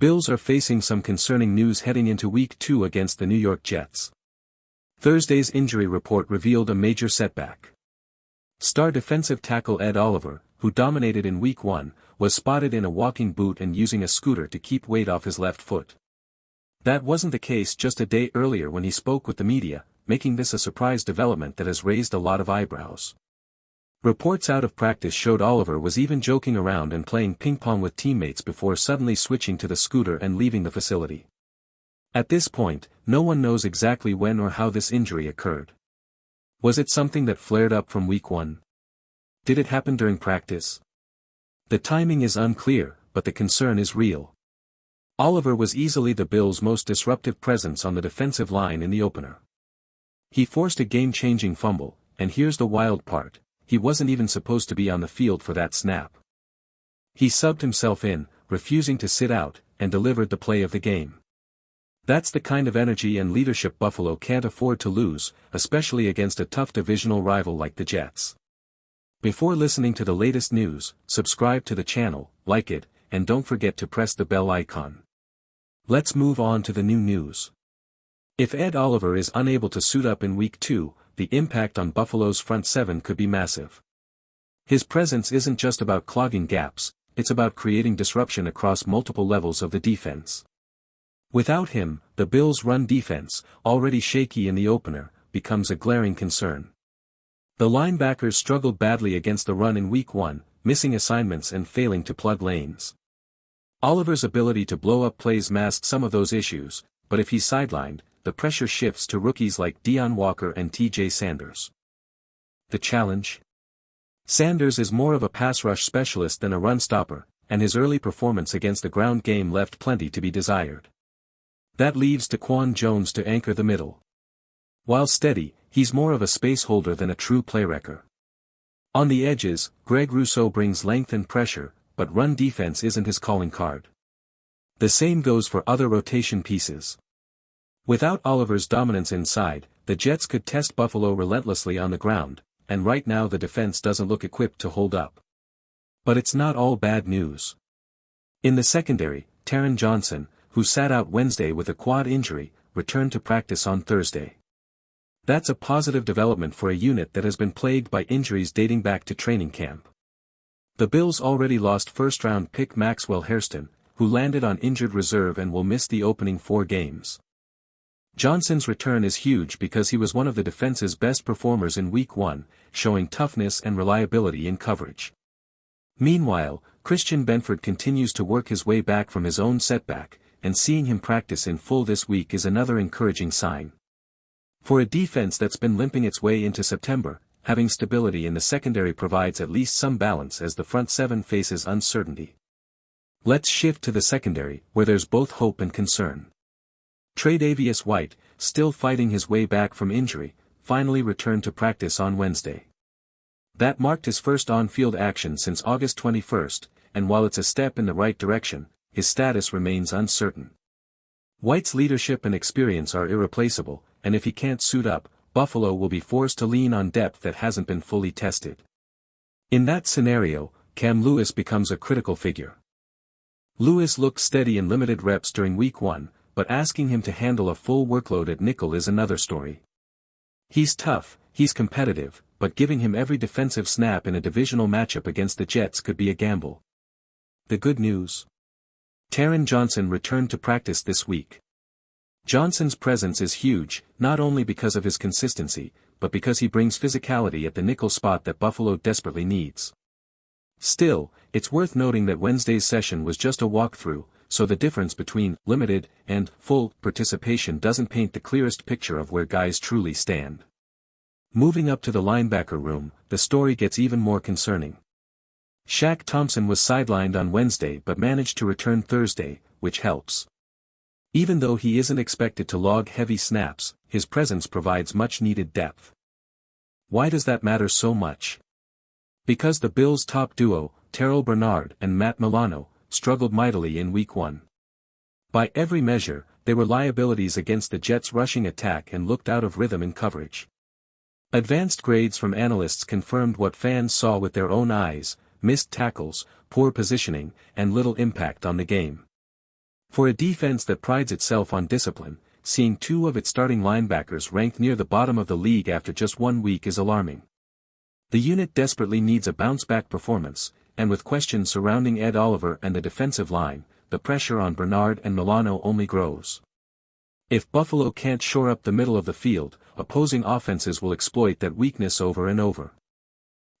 Bills are facing some concerning news heading into Week 2 against the New York Jets. Thursday's injury report revealed a major setback. Star defensive tackle Ed Oliver, who dominated in Week 1, was spotted in a walking boot and using a scooter to keep weight off his left foot. That wasn't the case just a day earlier when he spoke with the media, making this a surprise development that has raised a lot of eyebrows. Reports out of practice showed Oliver was even joking around and playing ping pong with teammates before suddenly switching to the scooter and leaving the facility. At this point, no one knows exactly when or how this injury occurred. Was it something that flared up from Week 1? Did it happen during practice? The timing is unclear, but the concern is real. Oliver was easily the Bills' most disruptive presence on the defensive line in the opener. He forced a game-changing fumble, and here's the wild part. He wasn't even supposed to be on the field for that snap. He subbed himself in, refusing to sit out, and delivered the play of the game. That's the kind of energy and leadership Buffalo can't afford to lose, especially against a tough divisional rival like the Jets. Before listening to the latest news, subscribe to the channel, like it, and don't forget to press the bell icon. Let's move on to the new news. If Ed Oliver is unable to suit up in Week 2, the impact on Buffalo's front seven could be massive. His presence isn't just about clogging gaps, it's about creating disruption across multiple levels of the defense. Without him, the Bills' run defense, already shaky in the opener, becomes a glaring concern. The linebackers struggled badly against the run in Week 1, missing assignments and failing to plug lanes. Oliver's ability to blow up plays masked some of those issues, but if he's sidelined, the pressure shifts to rookies like Deion Walker and T.J. Sanders. The challenge? Sanders is more of a pass rush specialist than a run stopper, and his early performance against the ground game left plenty to be desired. That leaves Daquan Jones to anchor the middle. While steady, he's more of a space holder than a true playwrecker. On the edges, Greg Rousseau brings length and pressure, but run defense isn't his calling card. The same goes for other rotation pieces. Without Oliver's dominance inside, the Jets could test Buffalo relentlessly on the ground, and right now the defense doesn't look equipped to hold up. But it's not all bad news. In the secondary, Taron Johnson, who sat out Wednesday with a quad injury, returned to practice on Thursday. That's a positive development for a unit that has been plagued by injuries dating back to training camp. The Bills already lost first-round pick Maxwell Hairston, who landed on injured reserve and will miss the opening 4 games. Johnson's return is huge because he was one of the defense's best performers in Week 1, showing toughness and reliability in coverage. Meanwhile, Christian Benford continues to work his way back from his own setback, and seeing him practice in full this week is another encouraging sign. For a defense that's been limping its way into September, having stability in the secondary provides at least some balance as the front seven faces uncertainty. Let's shift to the secondary, where there's both hope and concern. Tre'Davious White, still fighting his way back from injury, finally returned to practice on Wednesday. That marked his first on-field action since August 21st, and while it's a step in the right direction, his status remains uncertain. White's leadership and experience are irreplaceable, and if he can't suit up, Buffalo will be forced to lean on depth that hasn't been fully tested. In that scenario, Cam Lewis becomes a critical figure. Lewis looked steady in limited reps during Week 1, but asking him to handle a full workload at nickel is another story. He's tough, he's competitive, but giving him every defensive snap in a divisional matchup against the Jets could be a gamble. The good news? Taron Johnson returned to practice this week. Johnson's presence is huge, not only because of his consistency, but because he brings physicality at the nickel spot that Buffalo desperately needs. Still, it's worth noting that Wednesday's session was just a walkthrough, so the difference between limited and full participation doesn't paint the clearest picture of where guys truly stand. Moving up to the linebacker room, the story gets even more concerning. Shaq Thompson was sidelined on Wednesday but managed to return Thursday, which helps. Even though he isn't expected to log heavy snaps, his presence provides much-needed depth. Why does that matter so much? Because the Bills' top duo, Terrell Bernard and Matt Milano, struggled mightily in Week 1. By every measure, they were liabilities against the Jets' rushing attack and looked out of rhythm in coverage. Advanced grades from analysts confirmed what fans saw with their own eyes: missed tackles, poor positioning, and little impact on the game. For a defense that prides itself on discipline, seeing two of its starting linebackers ranked near the bottom of the league after just 1 week is alarming. The unit desperately needs a bounce-back performance, and with questions surrounding Ed Oliver and the defensive line, the pressure on Bernard and Milano only grows. If Buffalo can't shore up the middle of the field, opposing offenses will exploit that weakness over and over.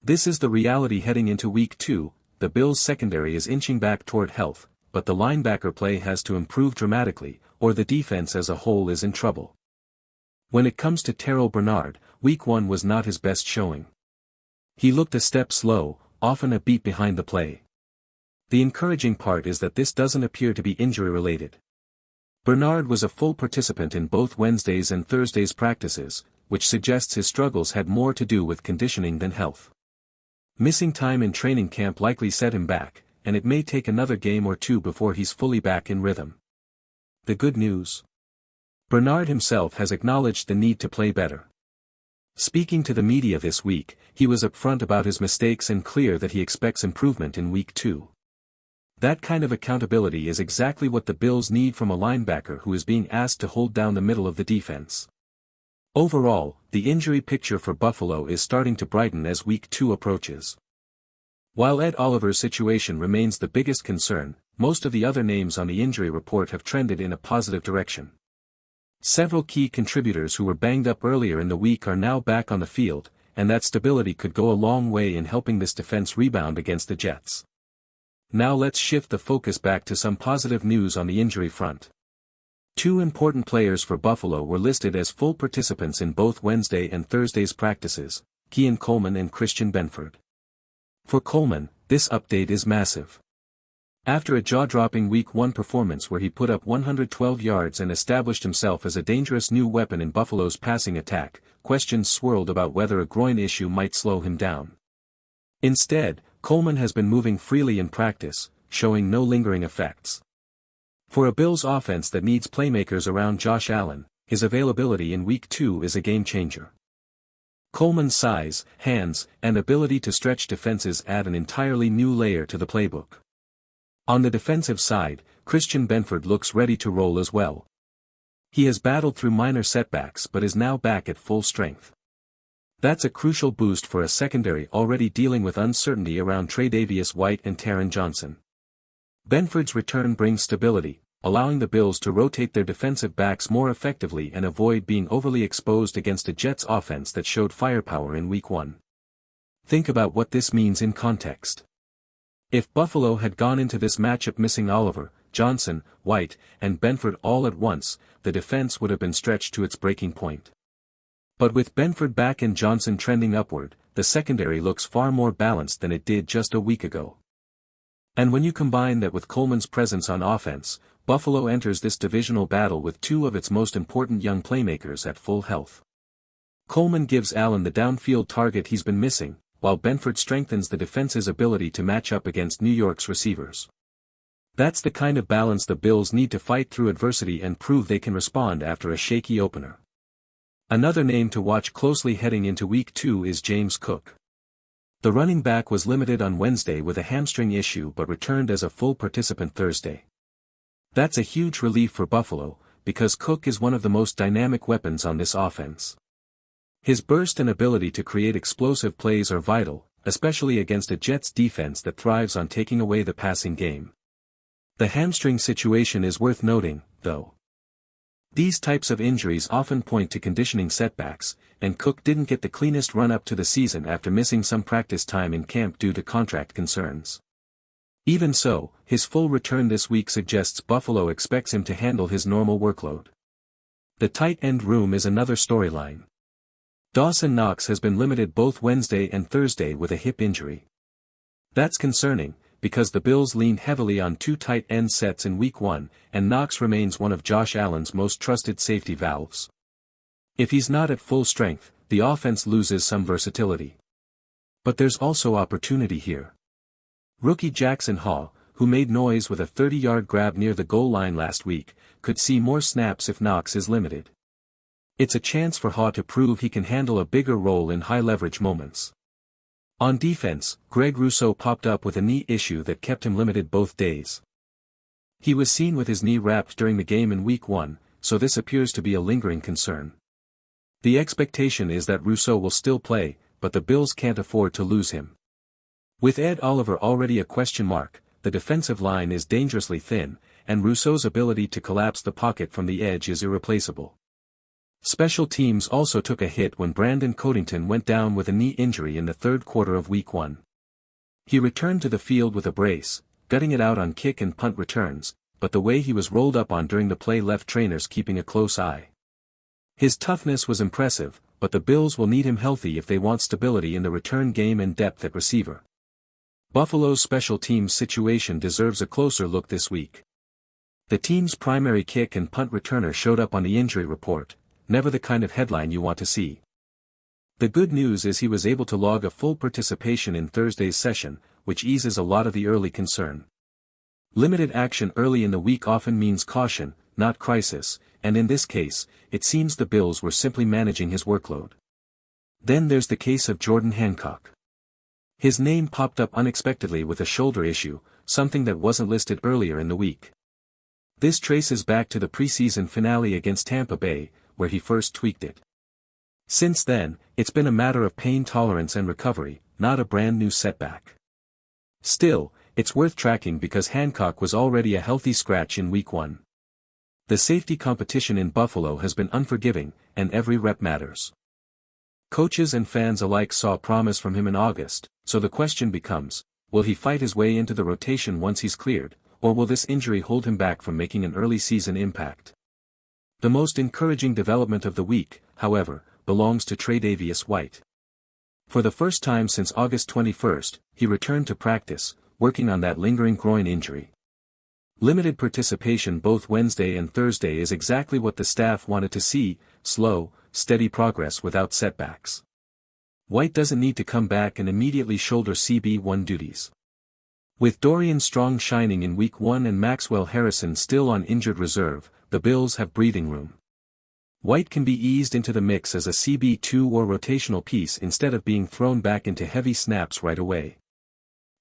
This is the reality heading into Week 2. The Bills' secondary is inching back toward health, but the linebacker play has to improve dramatically, or the defense as a whole is in trouble. When it comes to Terrell Bernard, Week 1 was not his best showing. He looked a step slow, often a beat behind the play. The encouraging part is that this doesn't appear to be injury-related. Bernard was a full participant in both Wednesday's and Thursday's practices, which suggests his struggles had more to do with conditioning than health. Missing time in training camp likely set him back, and it may take another game or two before he's fully back in rhythm. The good news? Bernard himself has acknowledged the need to play better. Speaking to the media this week, he was upfront about his mistakes and clear that he expects improvement in Week 2. That kind of accountability is exactly what the Bills need from a linebacker who is being asked to hold down the middle of the defense. Overall, the injury picture for Buffalo is starting to brighten as Week 2 approaches. While Ed Oliver's situation remains the biggest concern, most of the other names on the injury report have trended in a positive direction. Several key contributors who were banged up earlier in the week are now back on the field, and that stability could go a long way in helping this defense rebound against the Jets. Now let's shift the focus back to some positive news on the injury front. Two important players for Buffalo were listed as full participants in both Wednesday and Thursday's practices, Keon Coleman and Christian Benford. For Coleman, this update is massive. After a jaw-dropping Week 1 performance where he put up 112 yards and established himself as a dangerous new weapon in Buffalo's passing attack, questions swirled about whether a groin issue might slow him down. Instead, Coleman has been moving freely in practice, showing no lingering effects. For a Bills offense that needs playmakers around Josh Allen, his availability in Week 2 is a game-changer. Coleman's size, hands, and ability to stretch defenses add an entirely new layer to the playbook. On the defensive side, Christian Benford looks ready to roll as well. He has battled through minor setbacks but is now back at full strength. That's a crucial boost for a secondary already dealing with uncertainty around Tre'Davious White and Taron Johnson. Benford's return brings stability, allowing the Bills to rotate their defensive backs more effectively and avoid being overly exposed against a Jets offense that showed firepower in Week 1. Think about what this means in context. If Buffalo had gone into this matchup missing Oliver, Johnson, White, and Benford all at once, the defense would have been stretched to its breaking point. But with Benford back and Johnson trending upward, the secondary looks far more balanced than it did just a week ago. And when you combine that with Coleman's presence on offense, Buffalo enters this divisional battle with two of its most important young playmakers at full health. Coleman gives Allen the downfield target he's been missing, while Benford strengthens the defense's ability to match up against New York's receivers. That's the kind of balance the Bills need to fight through adversity and prove they can respond after a shaky opener. Another name to watch closely heading into Week 2 is James Cook. The running back was limited on Wednesday with a hamstring issue but returned as a full participant Thursday. That's a huge relief for Buffalo, because Cook is one of the most dynamic weapons on this offense. His burst and ability to create explosive plays are vital, especially against a Jets defense that thrives on taking away the passing game. The hamstring situation is worth noting, though. These types of injuries often point to conditioning setbacks, and Cook didn't get the cleanest run-up to the season after missing some practice time in camp due to contract concerns. Even so, his full return this week suggests Buffalo expects him to handle his normal workload. The tight end room is another storyline. Dawson Knox has been limited both Wednesday and Thursday with a hip injury. That's concerning, because the Bills leaned heavily on two tight end sets in Week 1, and Knox remains one of Josh Allen's most trusted safety valves. If he's not at full strength, the offense loses some versatility. But there's also opportunity here. Rookie Jackson Haw, who made noise with a 30-yard grab near the goal line last week, could see more snaps if Knox is limited. It's a chance for Haw to prove he can handle a bigger role in high-leverage moments. On defense, Greg Rousseau popped up with a knee issue that kept him limited both days. He was seen with his knee wrapped during the game in Week 1, so this appears to be a lingering concern. The expectation is that Rousseau will still play, but the Bills can't afford to lose him. With Ed Oliver already a question mark, the defensive line is dangerously thin, and Rousseau's ability to collapse the pocket from the edge is irreplaceable. Special teams also took a hit when Brandon Codington went down with a knee injury in the third quarter of Week 1. He returned to the field with a brace, gutting it out on kick and punt returns, but the way he was rolled up on during the play left trainers keeping a close eye. His toughness was impressive, but the Bills will need him healthy if they want stability in the return game and depth at receiver. Buffalo's special teams situation deserves a closer look this week. The team's primary kick and punt returner showed up on the injury report, never the kind of headline you want to see. The good news is he was able to log a full participation in Thursday's session, which eases a lot of the early concern. Limited action early in the week often means caution, not crisis, and in this case, it seems the Bills were simply managing his workload. Then there's the case of Jordan Hancock. His name popped up unexpectedly with a shoulder issue, something that wasn't listed earlier in the week. This traces back to the preseason finale against Tampa Bay, where he first tweaked it. Since then, it's been a matter of pain tolerance and recovery, not a brand new setback. Still, it's worth tracking because Hancock was already a healthy scratch in Week 1. The safety competition in Buffalo has been unforgiving, and every rep matters. Coaches and fans alike saw promise from him in August, so the question becomes, will he fight his way into the rotation once he's cleared, or will this injury hold him back from making an early season impact? The most encouraging development of the week, however, belongs to Tre'Davious White. For the first time since August 21st, he returned to practice, working on that lingering groin injury. Limited participation both Wednesday and Thursday is exactly what the staff wanted to see: slow, steady progress without setbacks. White doesn't need to come back and immediately shoulder CB1 duties. With Dorian Strong shining in Week 1 and Maxwell Harrison still on injured reserve, the Bills have breathing room. White can be eased into the mix as a CB2 or rotational piece instead of being thrown back into heavy snaps right away.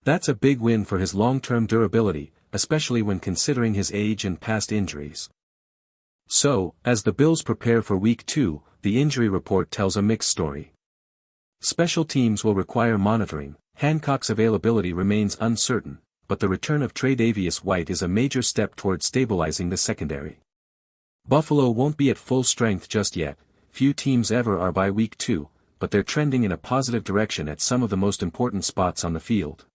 That's a big win for his long-term durability, especially when considering his age and past injuries. So, as the Bills prepare for Week 2, the injury report tells a mixed story. Special teams will require monitoring. Hancock's availability remains uncertain, but the return of Tre'Davious White is a major step toward stabilizing the secondary. Buffalo won't be at full strength just yet, few teams ever are by Week 2, but they're trending in a positive direction at some of the most important spots on the field.